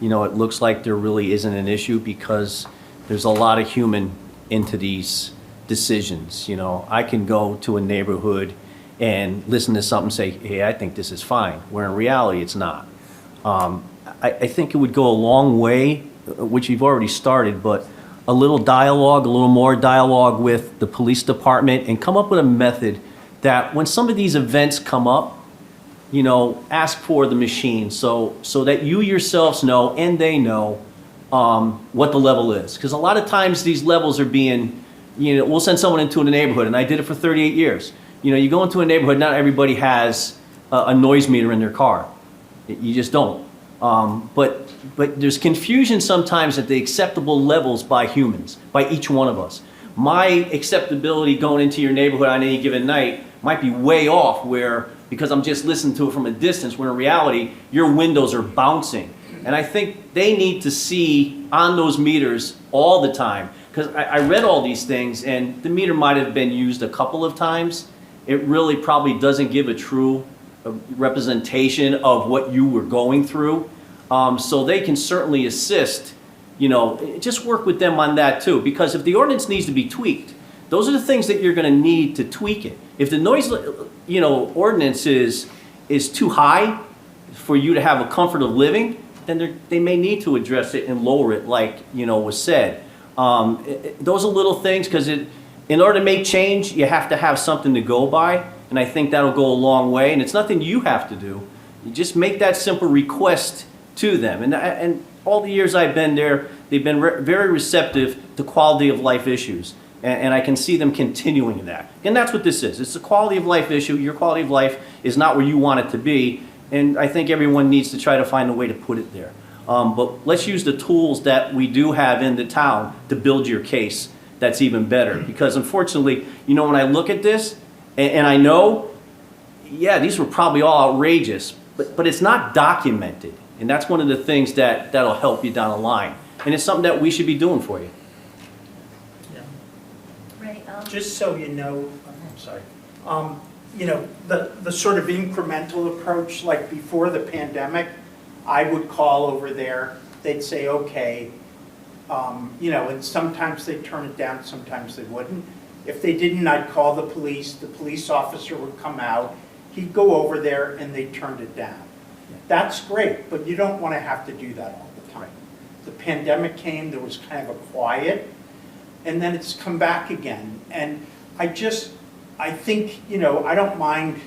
it looks like there really isn't an issue, because there's a lot of human into these decisions. I can go to a neighborhood and listen to something and say, hey, I think this is fine, where in reality it's not. I think it would go a long way, which you've already started, but a little more dialogue with the police department, and come up with a method that when some of these events come up, ask for the machine so that you yourselves know and they know what the level is. Because a lot of times these levels are being, we'll send someone into a neighborhood, and I did it for 38 years. You go into a neighborhood, not everybody has a noise meter in their car. You just don't. But there's confusion sometimes at the acceptable levels by humans, by each one of us. My acceptability going into your neighborhood on any given night might be way off, because I'm just listening to it from a distance, when in reality, your windows are bouncing. And I think they need to see on those meters all the time, because I read all these things, and the meter might have been used a couple of times. It really probably doesn't give a true representation of what you were going through. So they can certainly assist, just work with them on that too, because if the ordinance needs to be tweaked, those are the things that you're going to need to tweak it. If the noise, ordinance is too high, for you to have a comfort of living, then they may need to address it and lower it, like, was said. Those are little things, because in order to make change, you have to have something to go by, and I think that'll go a long way, and it's nothing you have to do. You just make that simple request to them, and all the years I've been there, they've been very receptive to quality of life issues, and I can see them continuing that. And that's what this is. It's a quality of life issue. Your quality of life is not where you want it to be, and I think everyone needs to try to find a way to put it there. But let's use the tools that we do have in the town to build your case that's even better. Because unfortunately, when I look at this, and I know, yeah, these were probably all outrageous, but it's not documented. And that's one of the things that'll help you down the line. And it's something that we should be doing for you. Ray, Just so you know, I'm sorry, the sort of incremental approach, like before the pandemic, I would call over there, they'd say, okay, and sometimes they'd turn it down, sometimes they wouldn't. If they didn't, I'd call the police officer would come out, he'd go over there and they turned it down. That's great, but you don't want to have to do that all the time. The pandemic came, there was kind of a quiet, and then it's come back again. And I think, I don't mind,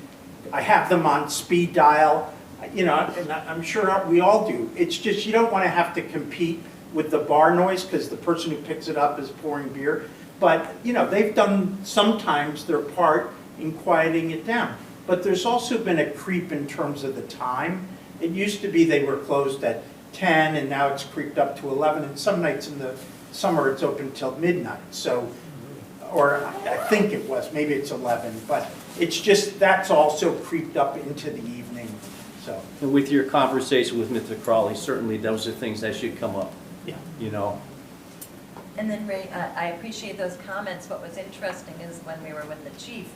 I have them on speed dial, and I'm sure we all do. It's just you don't want to have to compete with the bar noise because the person who picks it up is pouring beer. But, they've done sometimes their part in quieting it down. But there's also been a creep in terms of the time. It used to be they were closed at 10 and now it's creeped up to 11. And some nights in the summer it's open till midnight. So, or I think it was, maybe it's 11. But it's just, that's also creeped up into the evening. So. And with your conversation with Mr. Crawley, certainly those are things that should come up. Yeah. And then Ray, I appreciate those comments. What was interesting is when we were with the chief,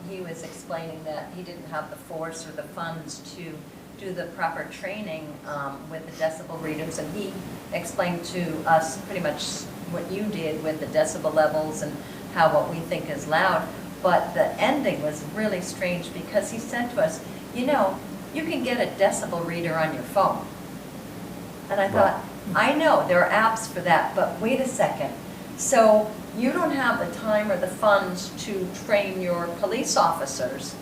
he was explaining that he didn't have the force or the funds to do the proper training with the decibel readers, and he explained to us pretty much what you did with the decibel levels and how what we think is loud. But the ending was really strange because he said to us, you can get a decibel reader on your phone. And I thought, I know there are apps for that, but wait a second. So you don't have the time or the funds to train your police officers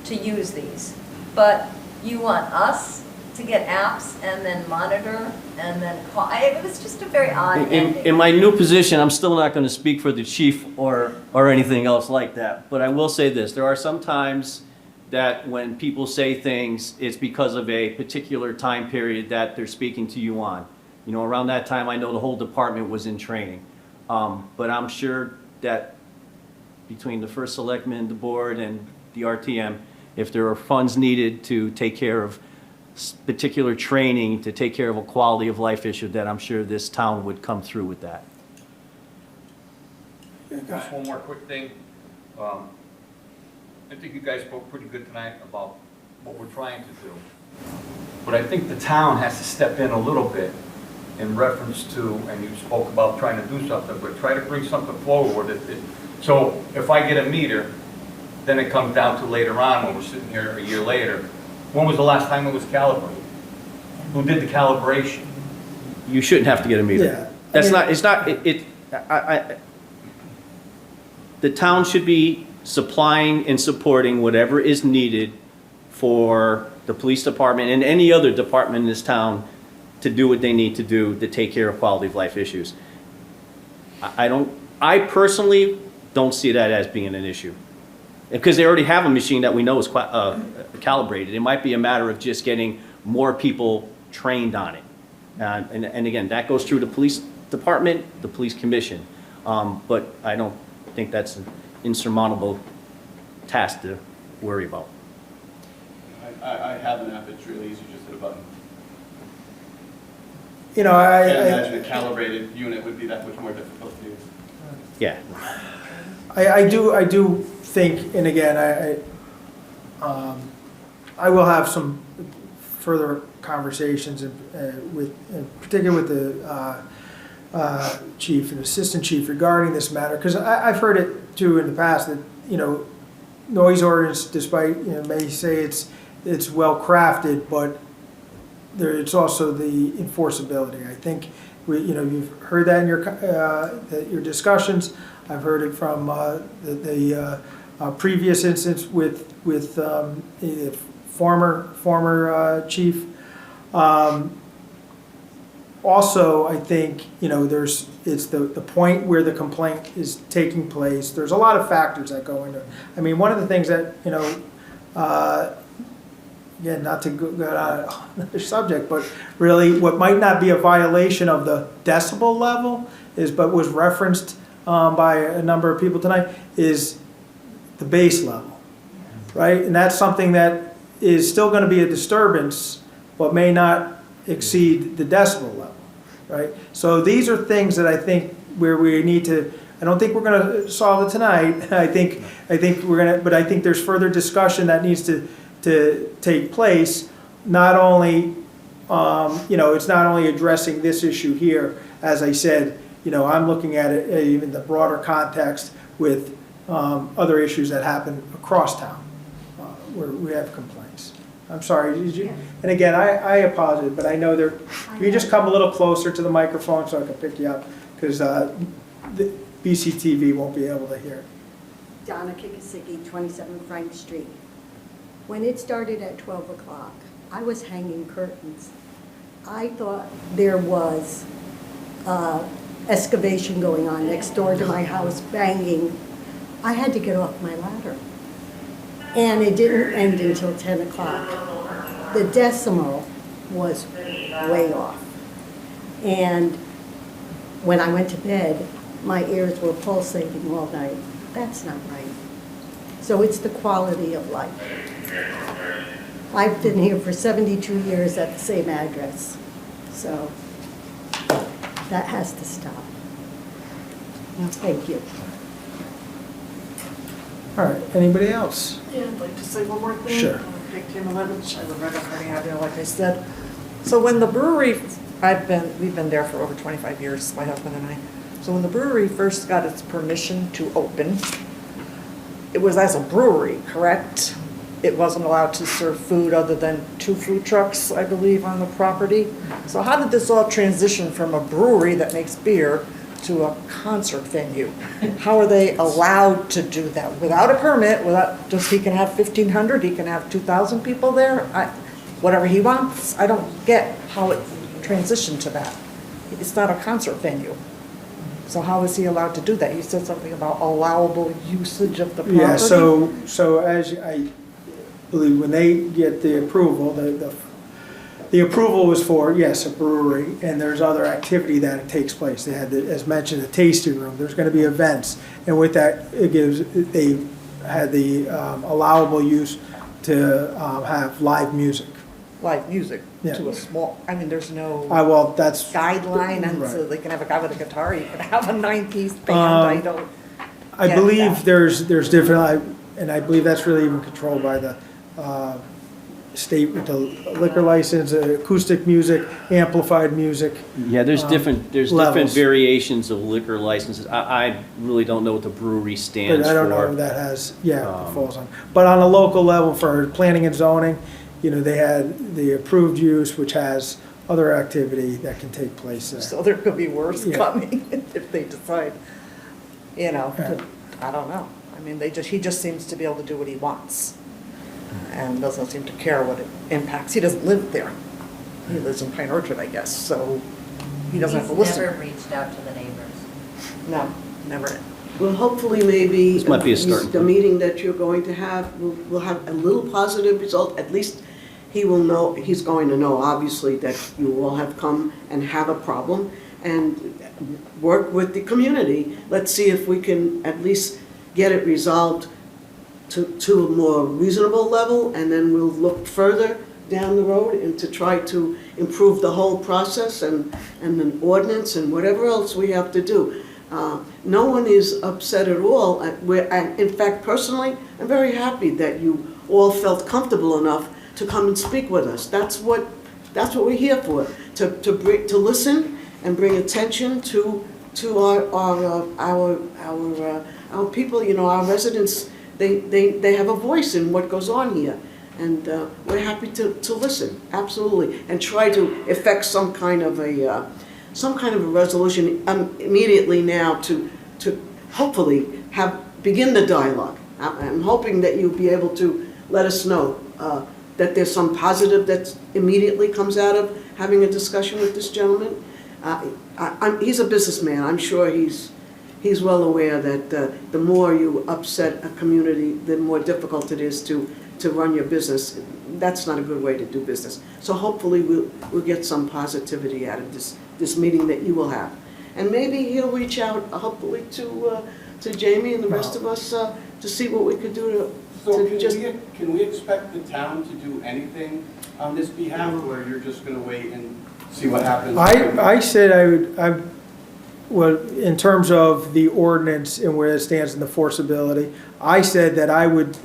to use these, but you want us to get apps and then monitor and then call. It was just a very odd ending. In my new position, I'm still not going to speak for the chief or anything else like that. But I will say this, there are some times that when people say things, it's because of a particular time period that they're speaking to you on. Around that time, I know the whole department was in training. But I'm sure that between the first selectman, the board, and the RTM, if there are funds needed to take care of particular training, to take care of a quality of life issue, that I'm sure this town would come through with that. Just one more quick thing. I think you guys spoke pretty good tonight about what we're trying to do. But I think the town has to step in a little bit in reference to, and you spoke about trying to do something, but try to bring something forward. So if I get a meter, then it comes down to later on when we're sitting here a year later, when was the last time it was calibrated? Who did the calibration? You shouldn't have to get a meter. Yeah. That's not, it's not, the town should be supplying and supporting whatever is needed for the police department and any other department in this town to do what they need to do to take care of quality of life issues. I personally don't see that as being an issue. Because they already have a machine that we know is calibrated. It might be a matter of just getting more people trained on it. And again, that goes through the police department, the police commission. But I don't think that's an insurmountable task to worry about. I have an app, it's really easy, just hit a button. I can't imagine a calibrated unit would be that much more difficult to use. Yeah. I do think, and again, I will have some further conversations particularly with the chief and assistant chief regarding this matter, because I've heard it too in the past that noise ordinance, despite may say it's it's well-crafted, but it's also the enforceability. I think, you've heard that in your discussions. I've heard it from the previous instance with the former chief. Also, I think, it's the point where the complaint is taking place. There's a lot of factors that go into it. I mean, one of the things that, again, not to go on another subject, but really what might not be a violation of the decibel level but was referenced by a number of people tonight, is the bass level, right? And that's something that is still going to be a disturbance, but may not exceed the decibel level, right? So these are things that I think where we need to, I don't think we're going to solve it tonight. I think we're going to, but I think there's further discussion that needs to take place. Not only, it's not only addressing this issue here. As I said, I'm looking at it even the broader context with other issues that happen across town where we have complaints. I'm sorry, did you? And again, I apologize, but I know you just come a little closer to the microphone so I can pick you up, because the BCTV won't be able to hear it. Donna Kikisiki, 27 Frank Street. When it started at 12 o'clock, I was hanging curtains. I thought there was excavation going on next door to my house, banging. I had to get off my ladder. And it didn't end until 10 o'clock. The decimal was way off. And when I went to bed, my ears were pulsating all night. That's not right. So it's the quality of life. I've been here for 72 years at the same address. So that has to stop. Thank you. All right, anybody else? Yeah, I'd like to say one more thing. Sure. Big Tim 11, I live right on Harding Avenue, like I said. So when the brewery, we've been there for over 25 years, my husband and I. So when the brewery first got its permission to open, it was as a brewery, correct? It wasn't allowed to serve food other than 2 food trucks, I believe, on the property. So how did this all transition from a brewery that makes beer to a concert venue? How are they allowed to do that? Without a permit, he can have 1,500, he can have 2,000 people there? Whatever he wants? I don't get how it transitioned to that. It's not a concert venue. So how is he allowed to do that? You said something about allowable usage of the property? Yeah, so as I believe, when they get the approval, the approval was for, yes, a brewery, and there's other activity that takes place. They had, as mentioned, a tasting room. There's going to be events, and with that, they had the allowable use to have live music. Live music Yeah. to a small, there's no Well, that's guideline, and so right. they can have a guy with a guitar, you can have a 9-piece band, I get believe that. there's different, and I believe that's really even controlled by the state with the liquor license, acoustic music, amplified music. Yeah, there's different levels. variations of liquor licenses. I really don't know what the brewery stands But for. I don't know if that has, it falls on. But on a local level for planning and zoning, they had the approved use, which has other activity that can take place there. So there could be worse Yeah. coming if they decide, I don't know. He just seems to be able to do what he wants and doesn't seem to care what it impacts. He doesn't live there. He lives in Pine Orchard, I guess, so he doesn't have to He's listen. never reached out to the neighbors. No, never. Well, hopefully, maybe This might be a starting the point. meeting that you're going to have will have a little positive result. At least he will know, he's going to know, obviously, that you all have come and have a problem and work with the community. Let's see if we can at least get it resolved to a more reasonable level, and then we'll look further down the road and to try to improve the whole process and an ordinance and whatever else we have to do. No one is upset at all. In fact, personally, I'm very happy that you all felt comfortable enough to come and speak with us. That's what we're here for, to listen and bring attention to our people, our residents. They have a voice in what goes on here. And we're happy to listen, absolutely, and try to effect some kind of a resolution immediately now to hopefully begin the dialogue. I'm hoping that you'll be able to let us know that there's some positive that immediately comes out of having a discussion with this gentleman. He's a businessman. I'm sure he's well aware that the more you upset a community, the more difficult it is to run your business. That's not a good way to do business. So hopefully we'll get some positivity out of this meeting that you will have. And maybe he'll reach out, hopefully, to Jamie and the rest of us to see what we could do Can we expect the town to do anything on this behalf, or you're just going to wait and see what happens? I said well, in terms of the ordinance and where it stands in the enforceability, I said that I would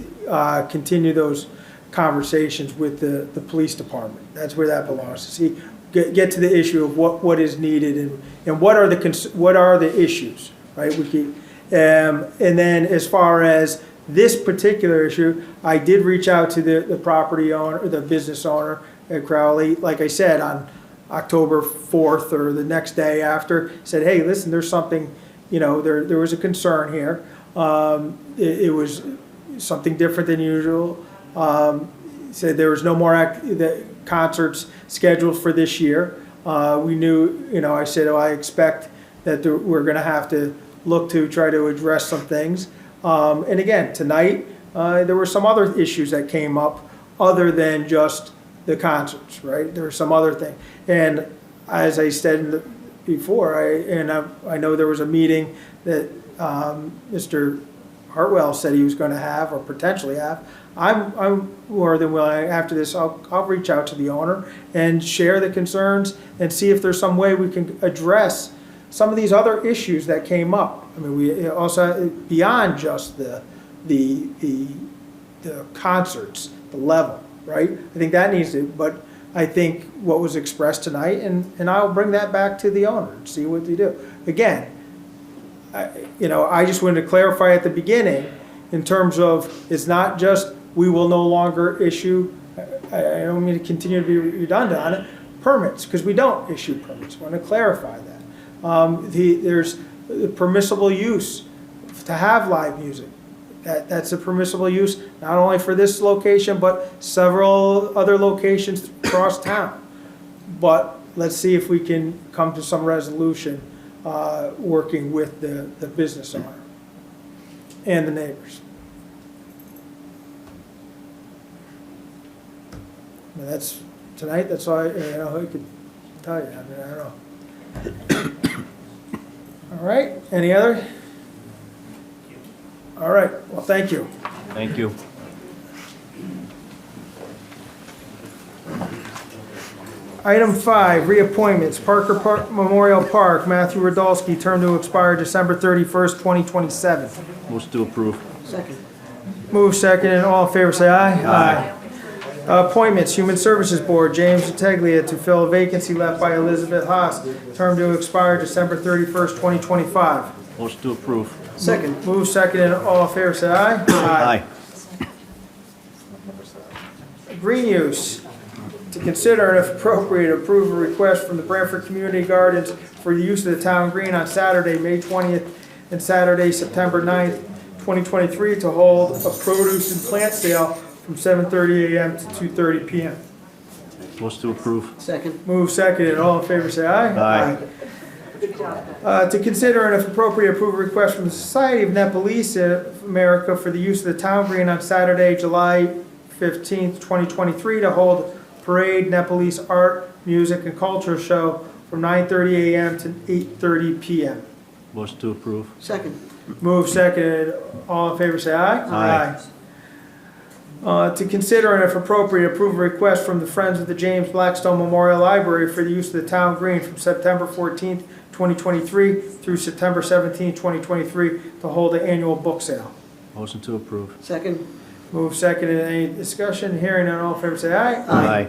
continue those conversations with the police department. That's where that belongs. To see, get to the issue of what is needed and what are the issues, right? And then as far as this particular issue, I did reach out to the property owner, the business owner at Crowley, like I said, on October 4th or the next day after, said, hey, listen, there's something, there was a concern here. It was something different than usual. Said there was no more concerts scheduled for this year. We knew, I said, I expect that we're going to have to look to try to address some things. And again, tonight, there were some other issues that came up other than just the concerts, right? There were some other things. And as I said before, I know there was a meeting that Mr. Hartwell said he was going to have or potentially have. I'm more than willing, after this, I'll reach out to the owner and share the concerns and see if there's some way we can address some of these other issues that came up. I mean, we also, beyond just the concerts, the level, right? I think that needs to, but I think what was expressed tonight, and I'll bring that back to the owner and see what they do. Again, I just wanted to clarify at the beginning in terms of, it's not just we will no longer issue, I don't mean to continue to be redundant on it, permits, because we don't issue permits. I want to clarify that. There's the permissible use to have live music. That's a permissible use, not only for this location, but several other locations across town. But let's see if we can come to some resolution working with the business owner and the neighbors. And that's tonight. That's all I could tell you. I mean, I don't know. All right. Any other? All right. Well, thank you. Thank you. Item 5, reappointments. Parker Memorial Park, Matthew Radulski, term to expire December 31st, 2027. Motion to approve. Second. Move second, and all in favor say aye. Aye. Appointments, Human Services Board, James Teglia to fill a vacancy left by Elizabeth Haas, term to expire December 31st, 2025. Motion to approve. Second. Move second, and all in favor say aye. Aye. Green use, to consider and if appropriate, approve a request from the Branford Community Gardens for the use of the town green on Saturday, May 20th, and Saturday, September 9th, 2023, to hold a produce and plant sale from 7:30 a.m. to 2:30 p.m. Motion to approve. Second. Move second, and all in favor say aye. Aye. To consider and if appropriate, approve a request from the Society of Nepalese of America for the use of the town green on Saturday, July 15th, 2023, to hold parade, Nepalese art, music, and culture show from 9:30 a.m. to 8:30 p.m. Motion to approve. Second. Move second, and all in favor say aye. Aye. To consider and if appropriate, approve a request from the Friends of the James Blackstone Memorial Library for the use of the town green from September 14th, 2023 through September 17th, 2023 to hold an annual book sale. Motion to approve. Second. Move second, and any discussion? Hearing none, all in favor say aye.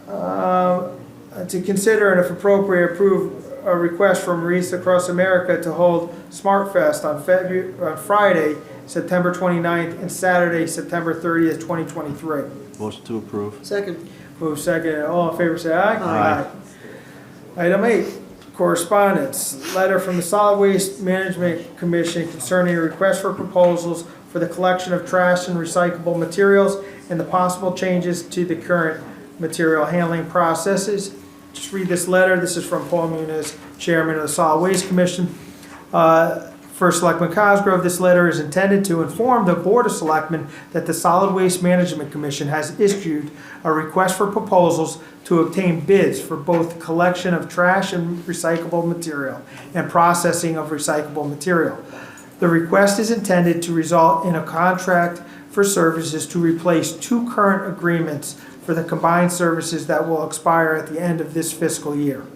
Aye. To consider and if appropriate, approve a request from Wreaths Across America to hold Smart Fest on Friday, September 29th, and Saturday, September 30th, 2023. Motion to approve. Second. Move second. All in favor, say aye. Aye. Item 8, correspondence. Letter from the Solid Waste Management Commission concerning a request for proposals for the collection of trash and recyclable materials and the possible changes to the current material handling processes. Just read this letter. This is from Paul Muniz, Chairman of the Solid Waste Commission. First Selectman Cosgrove, this letter is intended to inform the Board of Selectmen that the Solid Waste Management Commission has issued a request for proposals to obtain bids for both the collection of trash and recyclable material and processing of recyclable material. The request is intended to result in a contract for services to replace 2 current agreements for the combined services that will expire at the end of this fiscal year.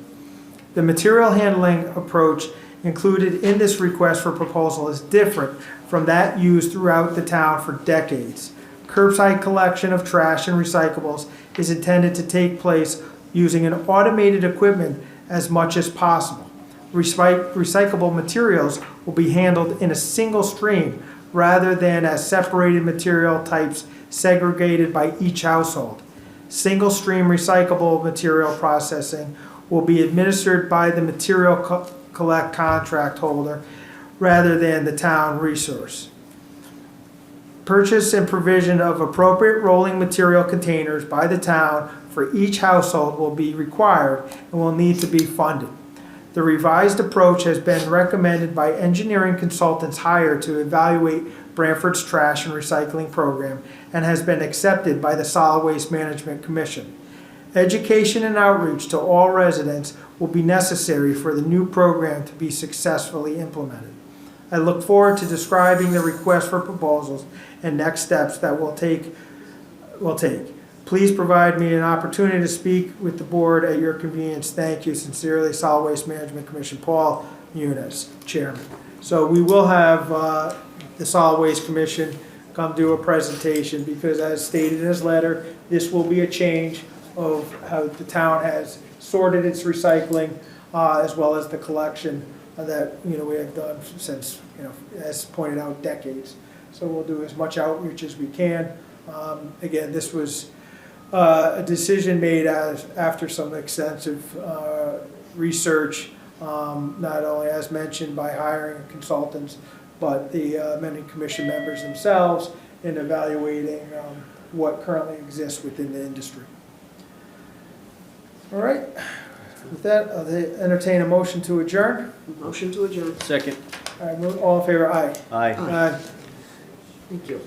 The material handling approach included in this request for proposal is different from that used throughout the town for decades. Curbside collection of trash and recyclables is intended to take place using an automated equipment as much as possible. Recyclable materials will be handled in a single stream rather than as separated material types segregated by each household. Single stream recyclable material processing will be administered by the material collect contract holder rather than the town resource. Purchase and provision of appropriate rolling material containers by the town for each household will be required and will need to be funded. The revised approach has been recommended by engineering consultants hired to evaluate Branford's trash and recycling program and has been accepted by the Solid Waste Management Commission. Education and outreach to all residents will be necessary for the new program to be successfully implemented. I look forward to describing the request for proposals and next steps that we'll take. Please provide me an opportunity to speak with the board at your convenience. Thank you. Sincerely, Solid Waste Management Commission, Paul Muniz, Chairman. So we will have the Solid Waste Commission come do a presentation because, as stated in his letter, this will be a change of how the town has sorted its recycling as well as the collection that we have done since, as pointed out, decades. So we'll do as much outreach as we can. Again, this was a decision made after some extensive research, not only as mentioned by hiring consultants, but the many commission members themselves in evaluating what currently exists within the industry. All right. With that, I'll entertain a motion to adjourn. Motion to adjourn. Second. All right, all in favor, aye. Aye. Aye. Thank you.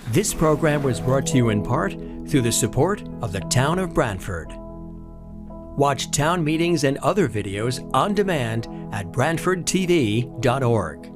This program was brought to you in part through the support of the Town of Branford. Watch town meetings and other videos on demand at BranfordTV.org.